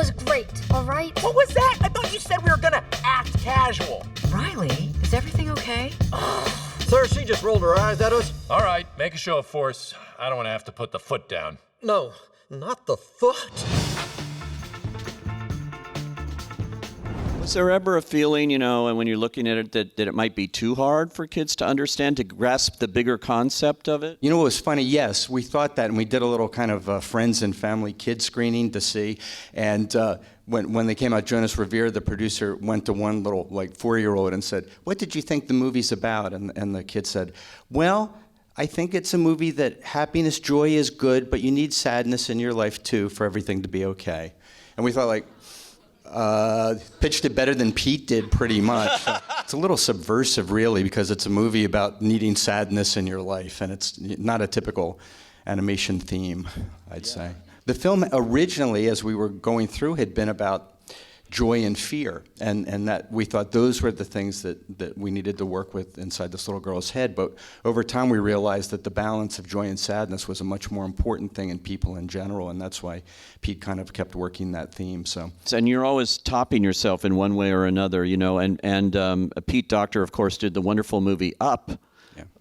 was great, all right? What was that? I thought you said we were gonna act casual. Riley, is everything okay? Sir, she just rolled her eyes at us. All right, make a show of force. I don't want to have to put the foot down. No, not the foot. Was there ever a feeling, and when you're looking at it, that it might be too hard for kids to understand, to grasp the bigger concept of it? You know what was funny? Yes, we thought that, and we did a little kind of friends and family kid screening to see. And when they came out, Jonas Revere, the producer, went to one little 4-year-old and said, "What did you think the movie's about?" And the kid said, "Well, I think it's a movie that happiness, joy is good, but you need sadness in your life too for everything to be okay." And we thought pitched it better than Pete did, pretty much. It's a little subversive, really, because it's a movie about needing sadness in your life, and it's not a typical animation theme, I'd say. The film originally, as we were going through, had been about joy and fear, and that we thought those were the things that we needed to work with inside this little girl's head. But over time we realized that the balance of joy and sadness was a much more important thing in people in general, and that's why Pete kind of kept working that theme. And you're always topping yourself in one way or another, and Pete Docter, of course, did the wonderful movie Up,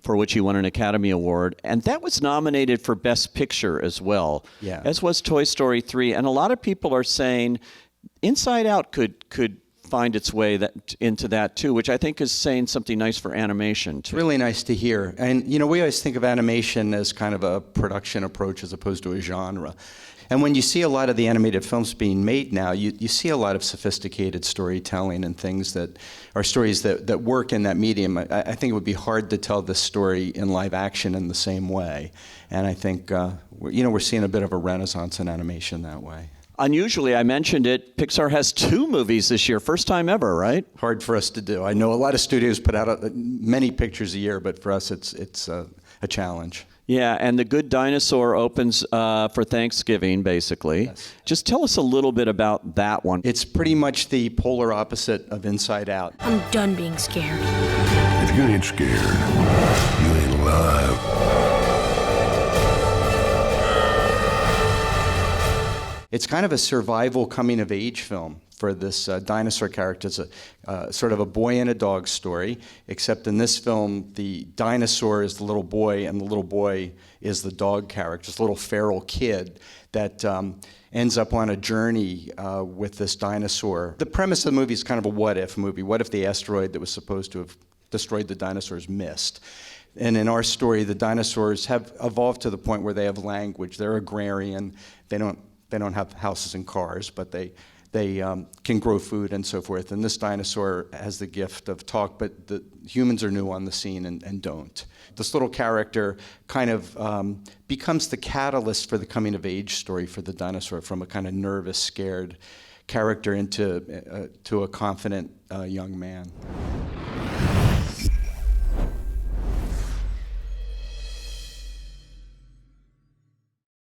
for which he won an Academy Award, and that was nominated for Best Picture as well, as was Toy Story 3, and a lot of people are saying Inside Out could find its way into that too, which I think is saying something nice for animation too. It's really nice to hear. And we always think of animation as kind of a production approach as opposed to a genre. And when you see a lot of the animated films being made now, you see a lot of sophisticated storytelling and things that are stories that work in that medium. I think it would be hard to tell this story in live action in the same way. And I think we're seeing a bit of a renaissance in animation that way. Unusually, I mentioned it, Pixar has 2 movies this year, first time ever, right? Hard for us to do. I know a lot of studios put out many pictures a year, but for us it's a challenge. Yeah, and The Good Dinosaur opens for Thanksgiving, basically. Yes. Just tell us a little bit about that one. It's pretty much the polar opposite of Inside Out. I'm done being scared. If you ain't scared, you ain't alive. It's kind of a survival coming-of-age film for this dinosaur character. It's a sort of a boy and a dog story, except in this film, the dinosaur is the little boy, and the little boy is the dog character. It's a little feral kid that ends up on a journey with this dinosaur. The premise of the movie is kind of a what-if movie. What if the asteroid that was supposed to have destroyed the dinosaurs missed? And in our story, the dinosaurs have evolved to the point where they have language. They're agrarian. They don't have houses and cars, but they can grow food and so forth. And this dinosaur has the gift of talk, but the humans are new on the scene and don't. This little character kind of becomes the catalyst for the coming-of-age story for the dinosaur, from a kind of nervous, scared character into a confident young man.